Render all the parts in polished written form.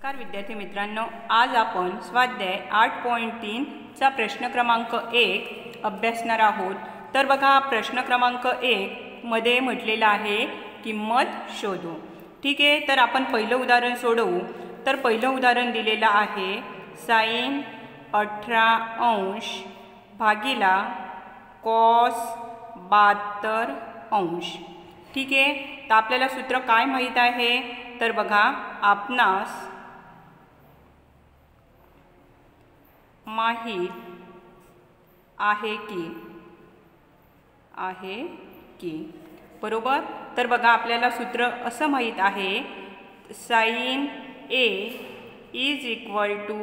नमस्कार विद्यार्थी मित्रांनो, आज आपण स्वाध्याय 8.3 चा प्रश्न क्रमांक 1 अभ्यासणार आहोत। तर बघा, प्रश्न क्रमांक 1 मध्ये म्हटलेला आहे किंमत शोधू। ठीक आहे, तर आपण पहिलं उदाहरण सोडवू। तर पहिलं उदाहरण दिलेलं आहे sin 18 अंश भागिला cos 72 अंश। ठीक आहे, तर आपल्याला सूत्र काय माहित आहे? तर बघा, आपणास माहित आहे की बरोबर। तर बघा, आपल्याला सूत्र असं माहित आहे sin A is equal to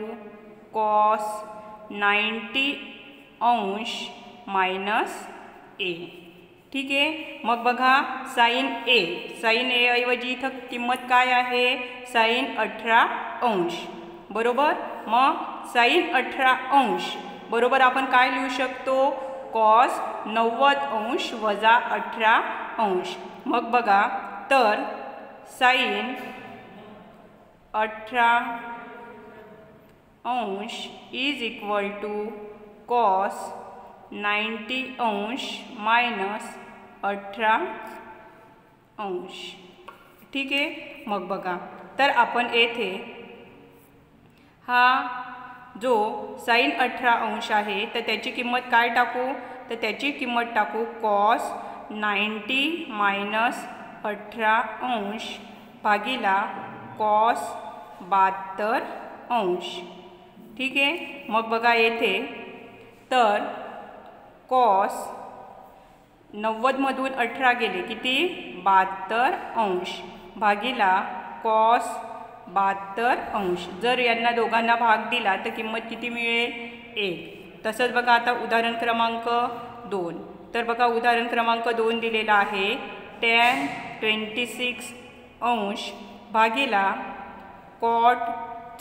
cos 90 अंश मायनस A। ठीक आहे, मग बघा sin A ऐवजी इथं किंमत काय आहे? sin 18 अंश बरोबर। मग sin 18 अंश बरोबर आपण काय लिहू शकतो? cos 90 अंश वजा 18 अंश। मग बघा, तर sin 18 अंश इज इक्वल टू cos 90 अंश मायनस 18 अंश। ठीक आहे, मग बघा, तर आपण येथे हा जो sin 18 अंश आहे तर त्याची किंमत काय टाकू? तर त्याची किंमत टाकू cos 90 मायनस 18 अंश भागिला cos 72 अंश। ठीक आहे, मग बघा येथे तर cos 90 मधून 18 गेले किती? 72 अंश भागिला cos 72 अंश। जर यांना दोघांना भाग दिला तर किंमत किती मिळेल? 1। तसंच बघा आता उदाहरण क्रमांक 2। तर बघा, उदाहरण क्रमांक 2 दिलेला आहे tan 26 अंश भागिला cot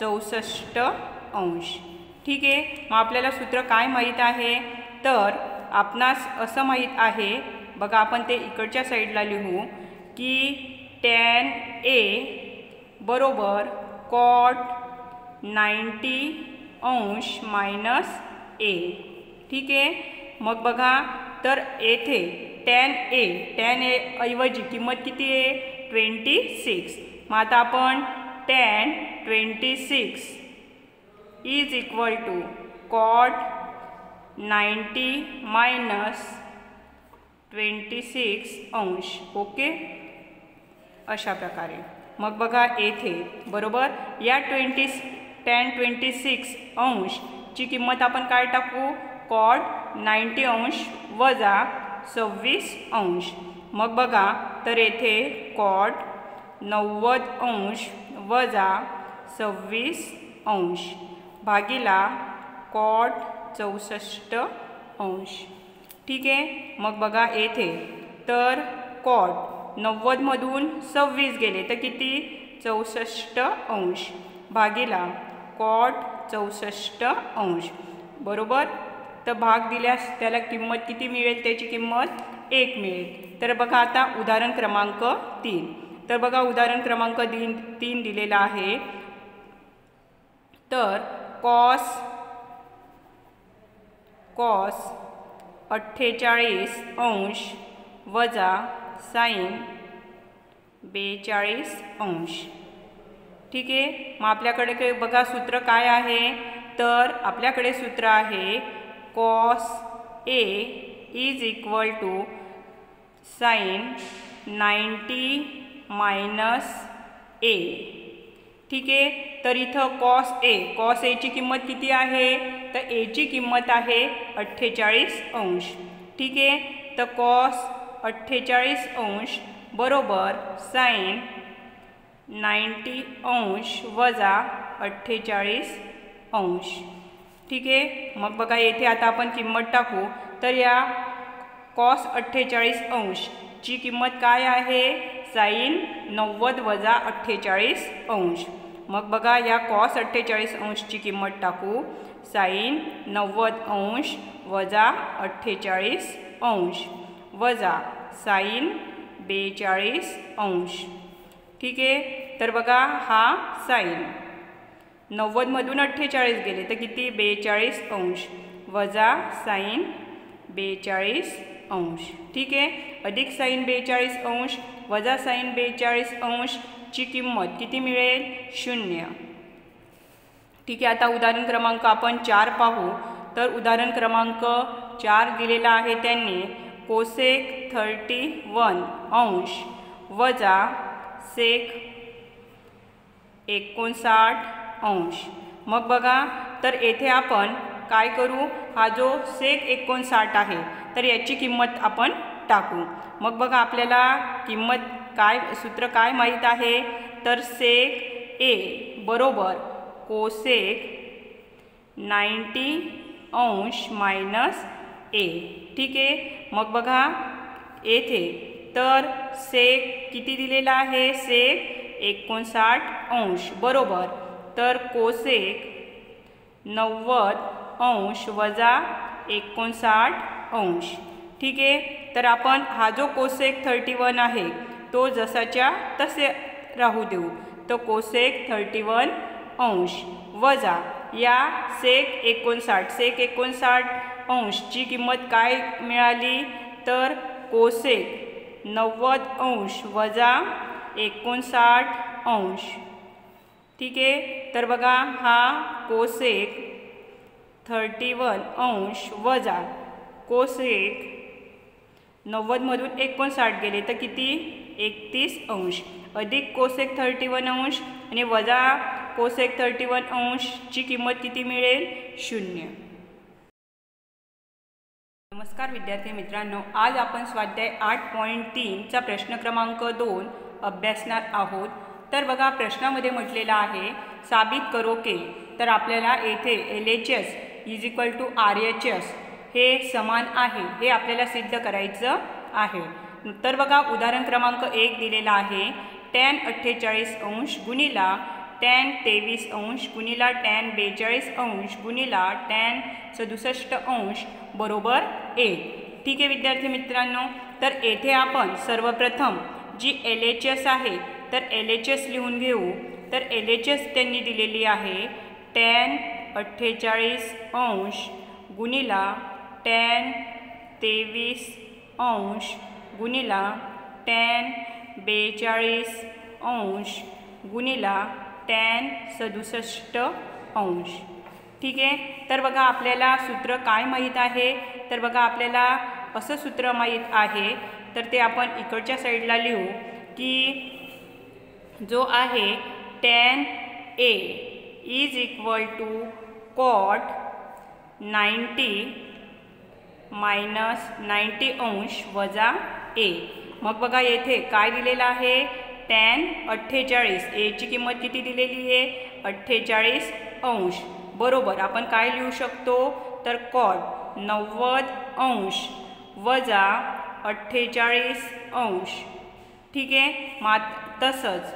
64 अंश। ठीक आहे, मग आपल्याला सूत्र काय माहीत आहे? तर आपणास असं माहीत आहे बघा, आपण ते इकडच्या साईडला लिहू की tan A बरोबर cot 90 अंश मायनस A। ठीक आहे, मग बघा, तर येथे tan A ऐवजी किंमत किती आहे? 26। मग आता आपण tan 26 is equal to cot 90 minus 26 अंश। ओके, अशा प्रकारे। मग बघा येथे बरोबर या tan 26 अंश ची किंमत आपण काय टाकू? cot 90 अंश वजा 26 अंश। मग बघा, तर येथे cot 90 अंश वजा 26 अंश भागिला cot 64 अंश। ठीक आहे, मग बघा येथे तर cot 90 मधून 26 गेले तर किती? 64 अंश भागिला cot 64 अंश बरोबर। तर भाग दिल्यास त्याला किंमत किती मिळेल? त्याची किंमत 1 मिळेल। तर बघा आता उदाहरण क्रमांक 3। तर बघा, उदाहरण क्रमांक 3 दिलेला आहे तर cos 48 अंश वजा sin 42 अंश। ठीक आहे, मग आपल्याकडे बघा सूत्र काय आहे? तर आपल्याकडे सूत्र आहे cos A is equal to sin 90 minus A। ठीक आहे, तर इथं cos A ची किंमत किती आहे? तर A ची किंमत आहे 48 अंश। ठीक आहे, तर cos 48 अंश बरोबर sin 90 अंश वजा 48 अंश। ठीक आहे, मग बघा येथे आता आपण किंमत टाकू। तर या cos 48 अंश ची किंमत काय आहे? sin 90 वजा 48 अंश। मग बघा, या cos 48 अंश ची किंमत टाकू sin 90 अंश वजा 48 अंश वजा sin 42 अंश। ठीक आहे, तर बघा हा साइन 90मधून 48 गेले तर किती 42 अंश वजा साइन 42 अंश. ठीक आहे. अधिक साइन 42 अंश वजा साइन 42 अंश ची किंमत किती मिळेल 0. ठीक आहे. आता उदाहरण क्रमांक आपण 4 पाहू. तर उदाहरण क्रमांक 4 दिलेला आहे त्यांनी कोसेक 31 अंश वजा सेक 59 अंश. मग बघा तर येथे आपण काय करू, हा जो सेक 59 आहे तर याची किंमत आपण टाकू. मग बघा आपल्याला किंमत काय सूत्र काय माहीत आहे तर सेक ए बरोबर कोसेक 90 अंश मायनस ए. ठीक आहे. मग बघा येथे तर सेक किती दिलेला आहे सेक 59 अंश बरोबर तर कोसेक 90 अंश वजा 59 अंश. ठीक आहे. तर आपण हा जो कोसेक 31 आहे तो जसाच्या तसे राहू देऊ. तो कोसेक 31 अंश वजा या सेक 59 अंशची किंमत काय मिळाली तर कोसेक 90 अंश वजा 59 अंश. ठीक आहे. तर बघा हा कोसेक 31 अंश वजा कोसेक 90मधून 59 गेले तर किती 31 अंश अधिक कोसेक 31 अंश आणि वजा कोसेक 31 अंशची किंमत किती मिळेल 0. नमस्कार विद्यार्थी मित्रांनो, आज आपण स्वाध्याय 8.3 चा प्रश्न क्रमांक 2 अभ्यासणार आहोत. तर बघा प्रश्नामध्ये म्हटलेला आहे साबित करो के. तर आपल्याला येथे LHS = RHS हे समान आहे हे आपल्याला सिद्ध करायचं आहे. तर बघा उदाहरण क्रमांक 1 दिलेला आहे tan 48 अंश गुणिला tan 23 अंश गुणिला tan 42 अंश गुणिला tan 67 अंश बरोबर 1. ठीक आहे विद्यार्थी मित्रांनो. तर येथे आपण सर्वप्रथम जी LHS आहे तर LHS लिहून घेऊ. तर LHS त्यांनी दिलेली आहे tan 48 अंश गुणिला tan 23 अंश गुणिला tan 42 अंश गुणिला tan 67 अंश. ठीक आहे. तर बघा आपल्याला सूत्र काय माहीत आहे तर बघा आपल्याला असं सूत्र माहीत आहे तर ते आपण इकडच्या साईडला लिहू की जो आहे tan A = cot 90 मायनस 90 अंश वजा A. मग बघा येथे काय दिलेलं आहे tan 48 A ची किंमत किती दिलेली आहे 48 अंश बरोबर आपण काय लिहू शकतो तर cot 90 अंश वजा 48 अंश. ठीक आहे. तसंच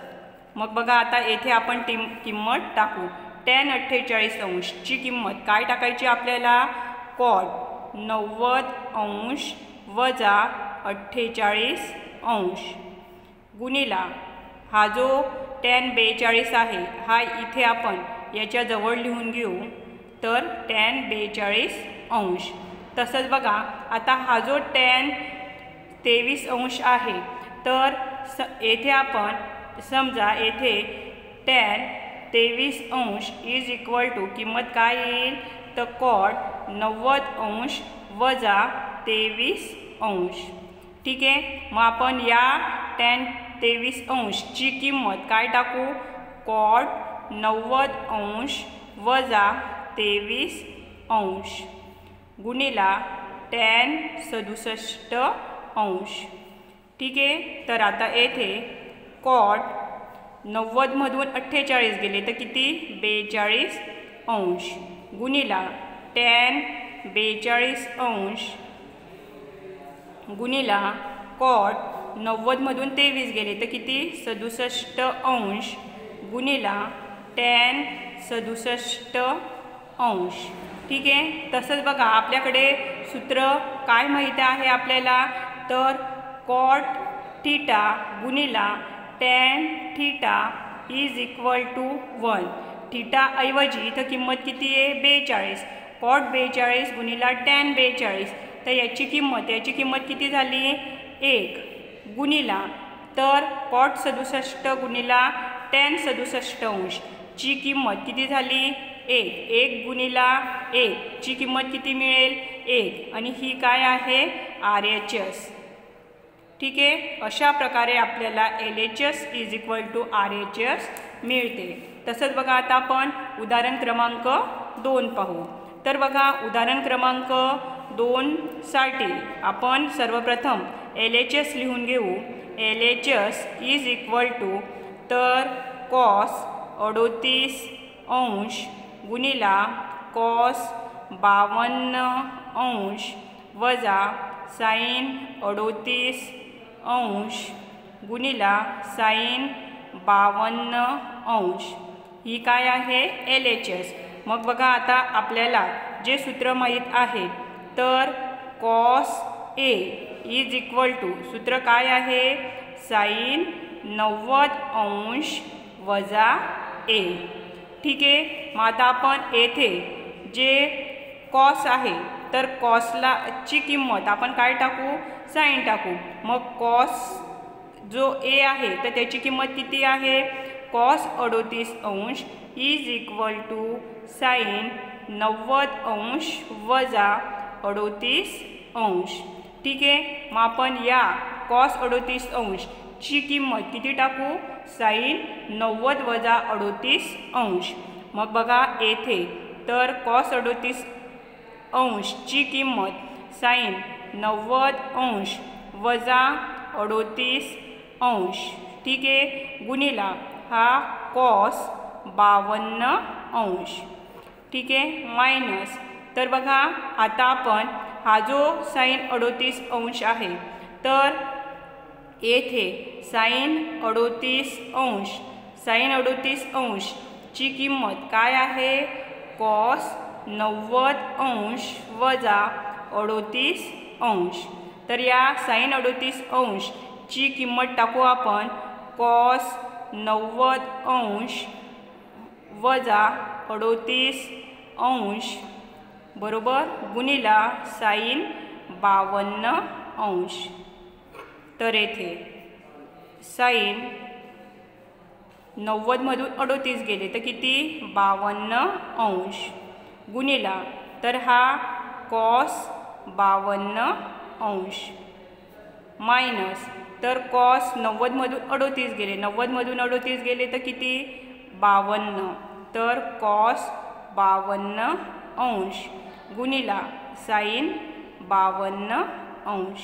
मग बघा आता येथे आपण किंमत टाकू. tan 48 अंशची किंमत काय टाकायची आपल्याला cot 90 अंश वजा 48 अंश गुणिला हा जो tan 42 आहे हा इथे आपण याच्या जवळ लिहून घेऊ तर tan 42 अंश. तसंच बघा आता हा जो tan 23 अंश आहे तर येथे आपण समजा येथे tan 23 अंश = किंमत काय येईल तर cot 90 अंश वजा 23 अंश. ठीक आहे. मग आपण या tan 23 अंशची किंमत काय टाकू cot 90 अंश वजा 23 अंश गुणिला tan 67 अंश. ठीक आहे. तर आता येथे cot 90मधून 48 गेले तर किती 42 अंश गुणिला tan 42 अंश गुणिला cot 90मधून 23 गेले तर किती 67 अंश गुणिला tan 67 अंश. ठीक आहे. तसंच बघा आपल्याकडे सूत्र काय माहिती आहे आपल्याला तर cot थीटा गुणिला tan थीटा = 1. थीटाऐवजी इथं किंमत किती आहे 42. कॉट 42 गुणिला टॅन 42. तर याची किंमत किती झाली 1 गुणिला तर कॉट 67 गुणिला टॅन 67 ची किंमत किती झाली 1 गुणिला 1 ची किंमत किती मिळेल 1 आणि ही काय आहे RHS. ठीक आहे. अशा प्रकारे आपल्याला LHS = RHS मिळते. तसंच बघा आता आपण उदाहरण क्रमांक 2 पाहू. तर बघा उदाहरण क्रमांक 2 साठी आपण सर्वप्रथम LHS लिहून घेऊ. LHS = तर कॉस 38° गुणिला कॉस 52° वजा साइन 38° गुणिला साइन 52°. ही काय आहे LHS. मग बघा आता आपल्याला जे सूत्र माहीत आहे तर कॉस A = सूत्र काय आहे साइन 90° वजा A. ठीक आहे. मग आता आपण येथे जे कॉस आहे तर कॉसला ची किंमत आपण काय टाकू साइन टाकू. मग कॉस जो A आहे तर त्याची किंमत किती आहे कॉस 38° = साइन 90° वजा 38°. ठीक आहे. मग आपण या कॉस 38° ची किंमत किती टाकू साइन 90 वजा 38°. मग बघा येथे तर कॉस 38° ची किंमत साइन 90° वजा 38°. ठीक आहे. गुणिला हा कॉस 52°. ठीक आहे. मायनस तर बघा आता आपण हा जो साइन 38° आहे तर येथे साइन 38° ची किंमत काय आहे कॉस 90° वजा 38°. तर या साइन 38° ची किंमत टाकू आपण कॉस 90° वजा 38° बरोबर गुणिला साइन 52°. तर येथे साइन 90 मधून 38 गेले तर किती 52° गुणिला तर हा कॉस 52° मायनस तर कॉस 90 मधून 38 गेले 90 मधून 38 गेले तर किती 52 तर कॉस 52° गुणिला साइन 52°.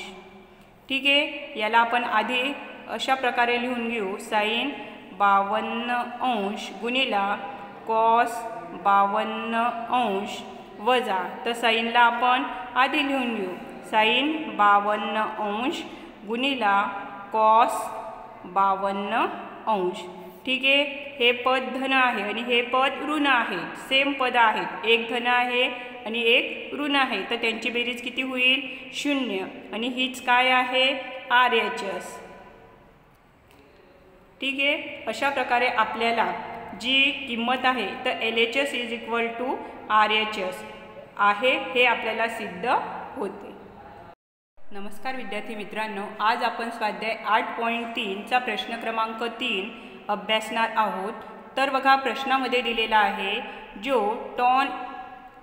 ठीक आहे. याला आपण आधी अशा प्रकारे लिहून घेऊ साइन 52° गुणिला कॉस 52° वजा तर साइनला आपण आधी लिहून घेऊ साइन 52° गुणिला कॉस 52°. ठीक आहे. हे पद धन आहे आणि हे पद ऋण आहे. सेम पद आहेत. एक धन आहे आणि एक ऋण आहे तर त्यांची बेरीज किती होईल 0 आणि हीच काय आहे RHS. ठीक आहे. अशा प्रकारे आपल्याला जी किंमत आहे तर LHS = RHS आहे हे आपल्याला सिद्ध होते. नमस्कार विद्यार्थी मित्रांनो, आज आपण स्वाध्याय 8.3 चा प्रश्न क्रमांक 3 अभ्यासणार आहोत. तर बघा प्रश्नामध्ये दिलेला आहे जो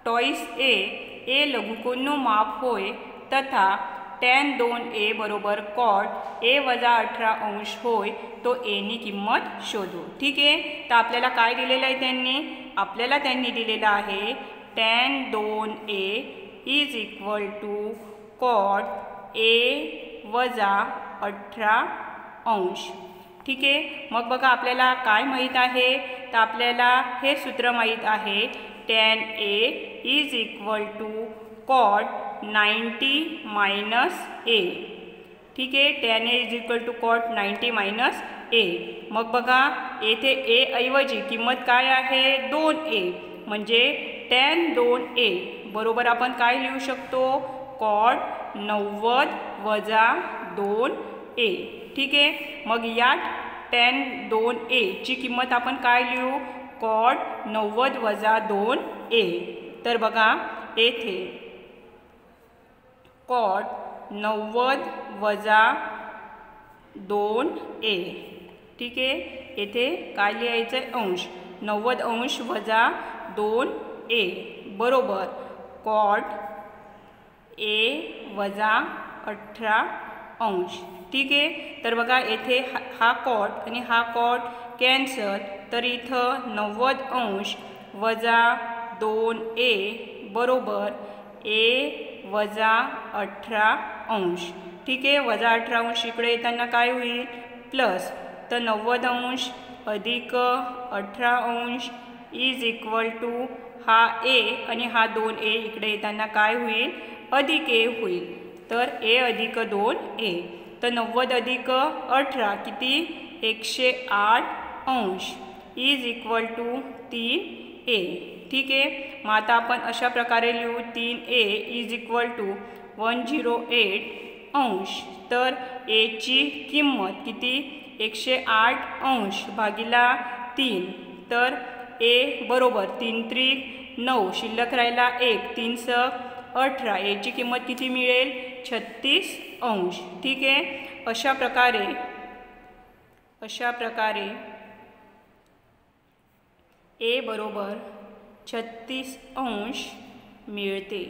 टॉइस ए लघुकोणનો माप होय तथा tan 2a बरोबर cot a वजा 18° होय तो a नी किंमत शोधू. ठीक आहे. तर आपल्याला काय दिलेलं आहे त्यांनी दिलेलं आहे tan 2a = cot a वजा 18°. ठीक आहे. मग बघा आपल्याला काय माहीत आहे तर आपल्याला हे सूत्र माहीत आहे tan a = cot 90 - a. ठीक आहे. tan a = cot 90 - a. मग बघा येथे a ऐवजी किंमत काय आहे 2a म्हणजे tan 2a बरोबर आपण काय लिहू शकतो cot 90 वजा 2a. ठीक आहे. मग या tan 2a ची किंमत आपण काय लिहू कॉट 90 वजा 2a। तर बघा येथे कॉट 90 वजा 2a, ठीक आहे। येथे काय लिहायचं आहे, अंश, 90 अंश वजा 2a बरोबर कॉट a वजा 18 अंश, ठीक आहे। तर बघा येथे हा कॉट आणि हा कॉट कॅन्सल, तर इथं 90 अंश वजा 2a बरोबर a वजा 18 अंश, ठीक आहे। वजा 18 अंश इकडे येताना काय होईल, प्लस, तर 90 अंश अधिक 18 अंश इज इक्वल टू हा a आणि हा 2a इकडे येताना काय होईल, अधिक a होईल, तर a अधिक 2a। तर 90 अधिक 18 किती, 108 अंश इज इक्वल टू 3a, ठीक आहे। मग आता आपण अशा प्रकारे लिहू, 3a इज इक्वल टू 108 अंश, तर a ची किंमत किती, 108 अंश भागिला 3, तर a बरोबर 3 त्रिक 9, शिल्लक राहिला 1, 3 × 18, a ची किंमत किती मिळेल, 36 अंश, ठीक आहे। अशा प्रकारे a बरोबर 36 अंश मिळते।